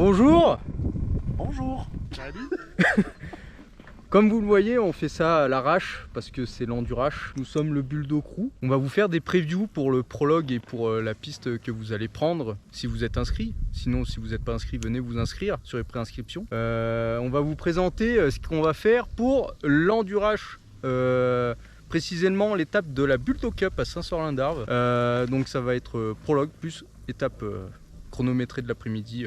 Bonjour. Bonjour. Salut. Comme vous le voyez, on fait ça à l'arrache parce que c'est l'endurache. Nous sommes le Bulldog Crew. On va vous faire des previews pour le prologue et pour la piste que vous allez prendre si vous êtes inscrit. Sinon, si vous n'êtes pas inscrit, venez vous inscrire sur les préinscriptions. On va vous présenter ce qu'on va faire pour l'endurache. Précisément l'étape de la Bulldog Cup à Saint-Sorlin-d'Arves. Donc ça va être prologue plus étape chronométrée de l'après-midi.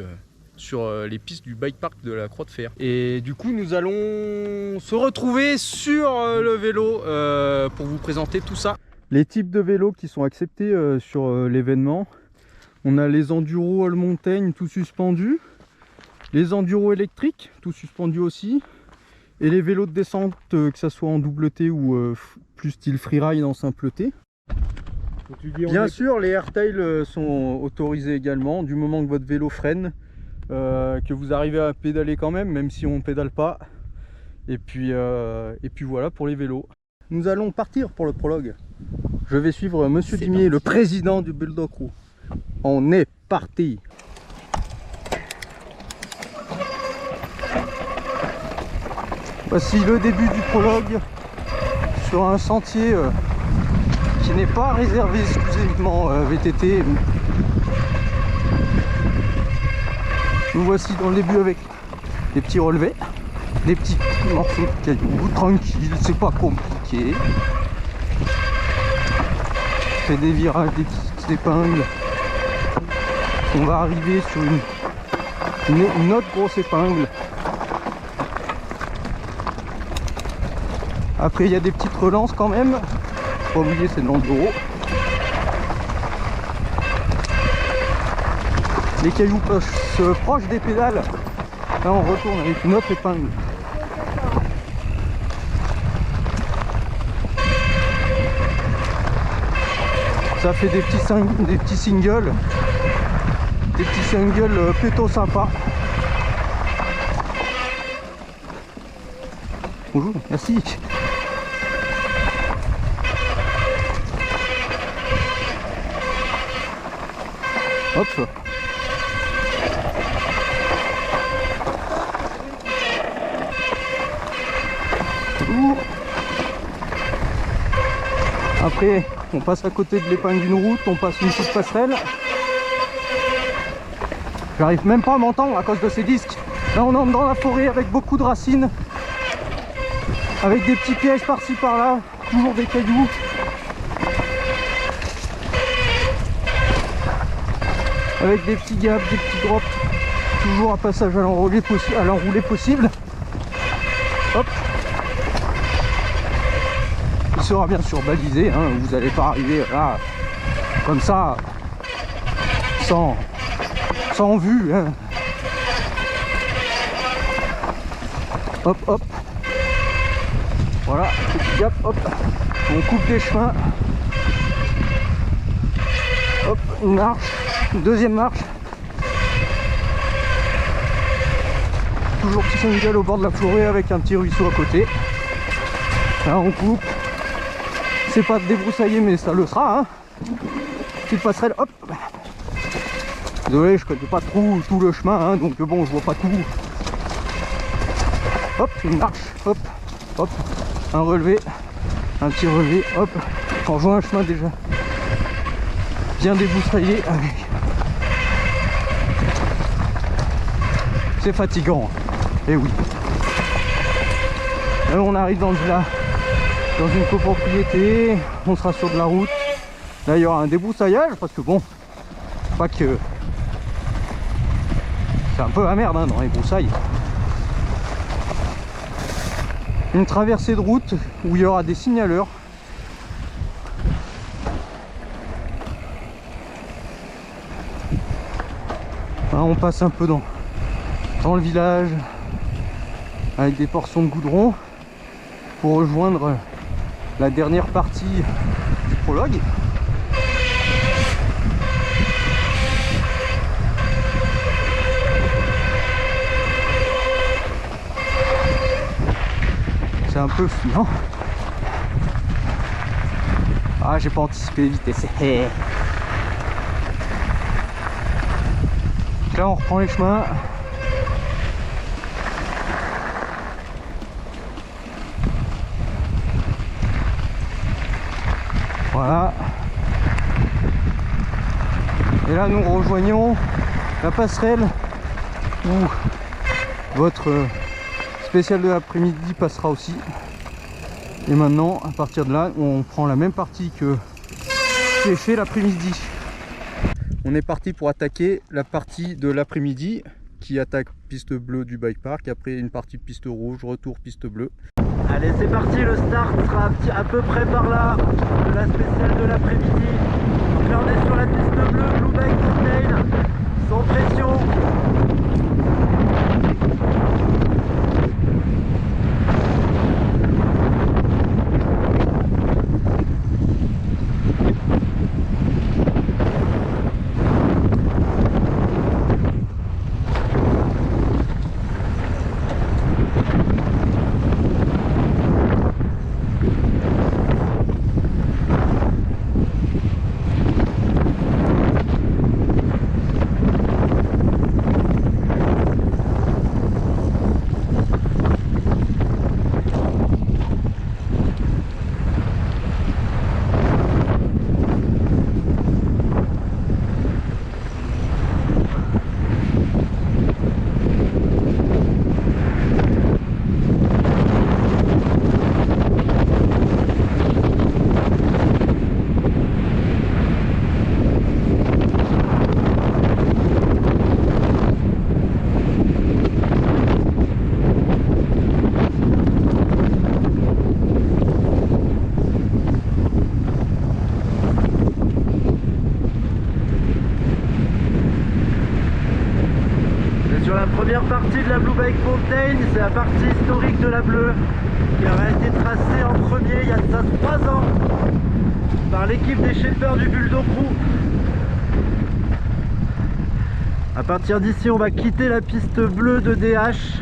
Sur les pistes du bike park de la Croix de Fer. Et du coup nous allons se retrouver sur le vélo pour vous présenter tout ça. Les types de vélos qui sont acceptés sur l'événement. On a les enduro all montagne tout suspendus, les enduro électriques tout suspendus aussi, et les vélos de descente que ça soit en double T ou plus style freeride en simple T. Bien sûr les airtails sont autorisés également du moment que votre vélo freine. Que vous arrivez à pédaler quand même si on pédale pas, et puis voilà pour les vélos. Nous allons partir pour le prologue. Je vais suivre monsieur Dimier, le président du Bulldog Crew. On est parti. Voici le début du prologue sur un sentier qui n'est pas réservé exclusivement VTT. Nous voici dans le début avec des petits relevés, des petits morceaux de cailloux, tranquille, c'est pas compliqué. On fait des virages, des petites épingles. On va arriver sur une autre grosse épingle. Après il y a des petites relances quand même. Faut pas oublier, c'est de l'enduro. Les cailloux passent proches des pédales. Là on retourne avec une autre épingle. Ça fait des petits singles. Des petits singles plutôt sympas. Bonjour, merci. Hop. Après on passe à côté de l'épingle d'une route, on passe une petite passerelle. J'arrive même pas à m'entendre à cause de ces disques. Là on entre dans la forêt avec beaucoup de racines, avec des petits pièges par-ci par-là, toujours des cailloux. Avec des petits gaps, des petits drops, toujours un passage à l'enroulé possible. Hop. Il sera bien sûr balisé, hein, vous n'allez pas arriver là comme ça sans vue, hein. Hop hop, voilà, petit gap, hop, on coupe des chemins, hop, une marche, une deuxième marche, toujours petit single au bord de la forêt avec un petit ruisseau à côté. Là on coupe. C'est pas débroussaillé mais ça le sera, hein. Petite passerelle, hop. Désolé, je connais pas trop tout le chemin, hein, donc bon, je vois pas tout. Hop, une marche, hop, hop, un relevé, un petit relevé, hop. Quand je vois un chemin déjà bien débroussaillé, avec... c'est fatigant, et oui. Là on arrive dans le village. Dans une copropriété, on sera sur de la route. Là il y aura un débroussaillage parce que bon, pas que c'est un peu la merde, hein, dans les broussailles. Une traversée de route où il y aura des signaleurs. Là on passe un peu dans le village avec des portions de goudron pour rejoindre la dernière partie du prologue. C'est un peu fuyant. Ah, j'ai pas anticipé les vitesses. Là on reprend les chemins Voilà. Et là nous rejoignons la passerelle où votre spécial de l'après-midi passera aussi. Et maintenant à partir de là on prend la même partie que j'ai fait l'après-midi. On est parti pour attaquer la partie de l'après-midi qui attaque piste bleue du bike park, après une partie piste rouge, retour piste bleue. Allez, c'est parti, le start sera à peu près par là de la spéciale de l'après-midi. Donc là on est sur la piste bleue, Blue Bike Mountain, sans pression. Première partie de la Blue Bike Mountain, c'est la partie historique de la bleue qui aurait été tracée en premier il y a de ça 3 ans par l'équipe des Shapers du Buldo Crew. À partir d'ici on va quitter la piste bleue de DH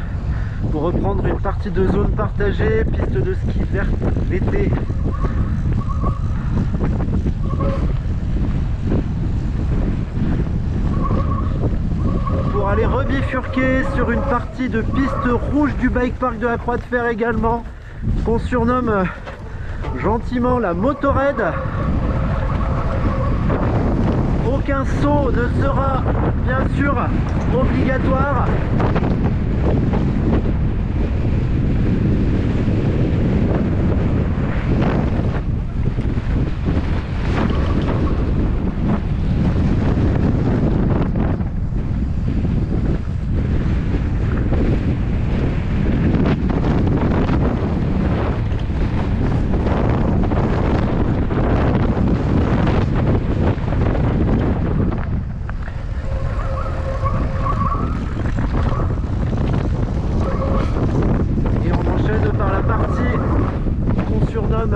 pour reprendre une partie de zone partagée, piste de ski verte l'été. Pour aller rebifurquer sur une partie de piste rouge du bike park de la Croix de Fer également, qu'on surnomme gentiment la Motorhead. Aucun saut ne sera bien sûr obligatoire.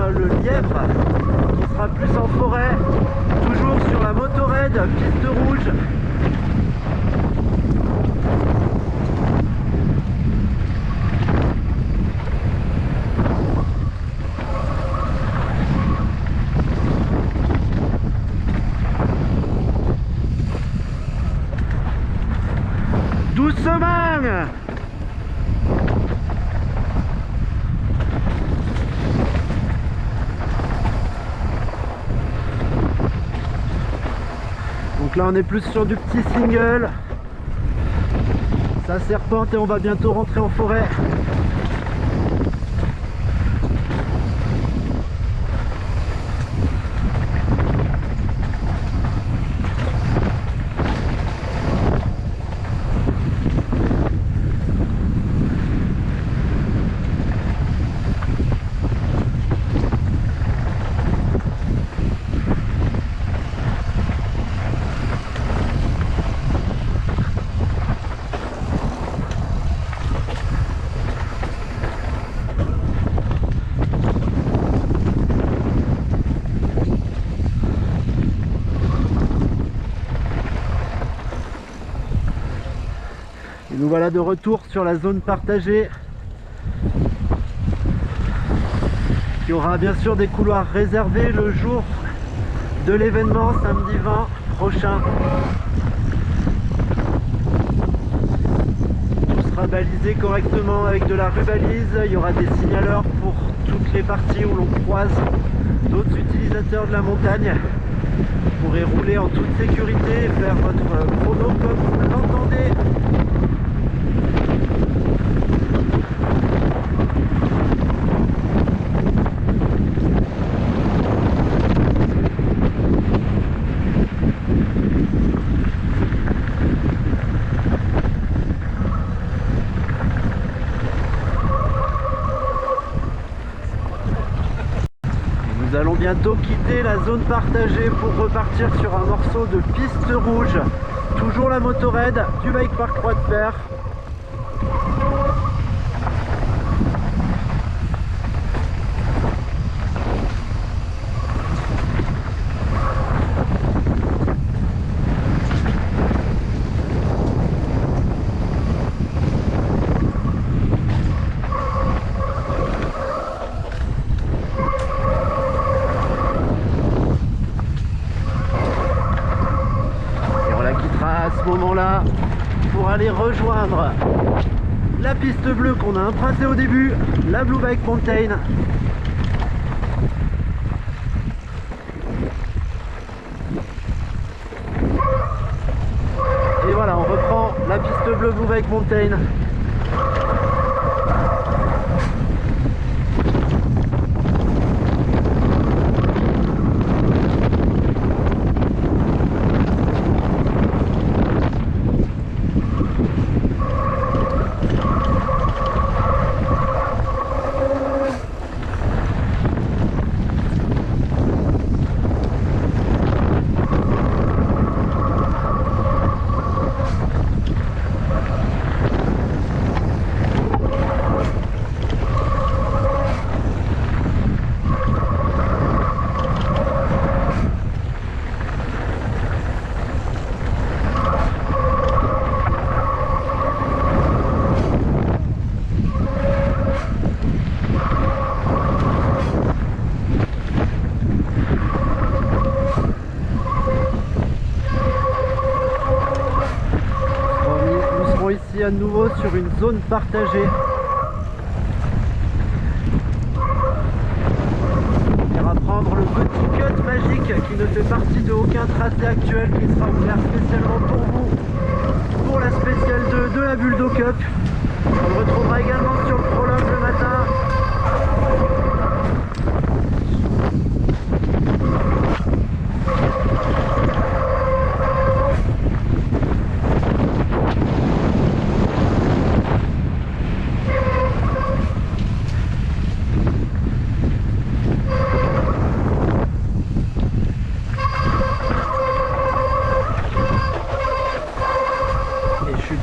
Le lièvre qui sera plus en forêt, toujours sur la Motorhead, piste rouge. Doucement. Donc là on est plus sur du petit single, ça serpente et on va bientôt rentrer en forêt. Et nous voilà de retour sur la zone partagée qui aura bien sûr des couloirs réservés le jour de l'événement samedi 20 prochain. Tout sera balisé correctement avec de la rubalise, il y aura des signaleurs pour toutes les parties où l'on croise d'autres utilisateurs de la montagne pourrez rouler en toute sécurité et faire votre chrono comme vous l'entendez. Nous allons bientôt quitter la zone partagée pour repartir sur un morceau de piste rouge. Toujours la motorhead du Bike Park Croix de Fer. À ce moment-là, pour aller rejoindre la piste bleue qu'on a empruntée au début, la Blue Bike Mountain. Et voilà, on reprend la piste bleue Blue Bike Mountain. Ici à nouveau sur une zone partagée. On ira prendre le petit cut magique qui ne fait partie de aucun tracé actuel, qui sera ouvert spécialement pour vous pour la spéciale 2 de la Buldo Cup. On le retrouvera également sur le prologue le matin.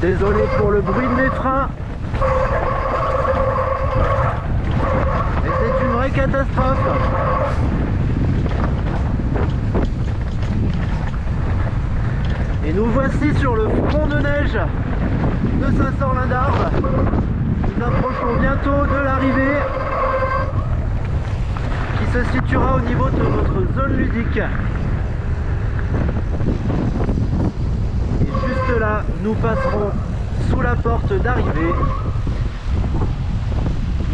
Désolé pour le bruit de mes freins. Mais c'est une vraie catastrophe. Et nous voici sur le front de neige de Saint-Sorlin-d'Arves. Nous approchons bientôt de l'arrivée qui se situera au niveau de notre zone ludique. Juste là, nous passerons sous la porte d'arrivée.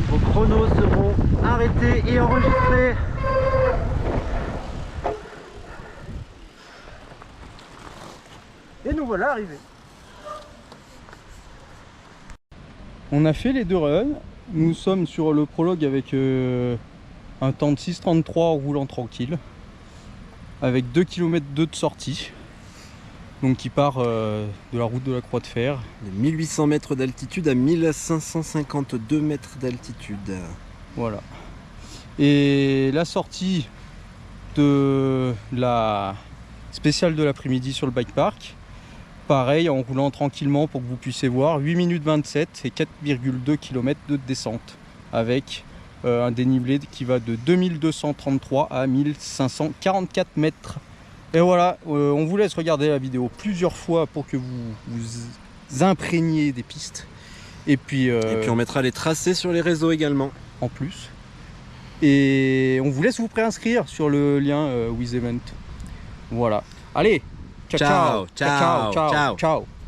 Vos chronos seront arrêtés et enregistrés. Et nous voilà arrivés. On a fait les 2 runs. Nous sommes sur le prologue avec un temps de 6,33 roulant tranquille. Avec 2 km de sortie. Donc qui part de la route de la Croix de Fer. De 1800 mètres d'altitude à 1552 mètres d'altitude. Voilà. Et la sortie de la spéciale de l'après-midi sur le bike park, pareil, en roulant tranquillement pour que vous puissiez voir, 8 minutes 27 et 4,2 km de descente avec un dénivelé qui va de 2233 à 1544 mètres. Et voilà, on vous laisse regarder la vidéo plusieurs fois pour que vous imprégniez des pistes. Et puis on mettra les tracés sur les réseaux également. En plus. Et on vous laisse vous préinscrire sur le lien WizEvent. Voilà. Allez, ciao, ciao, ciao, ciao, ciao.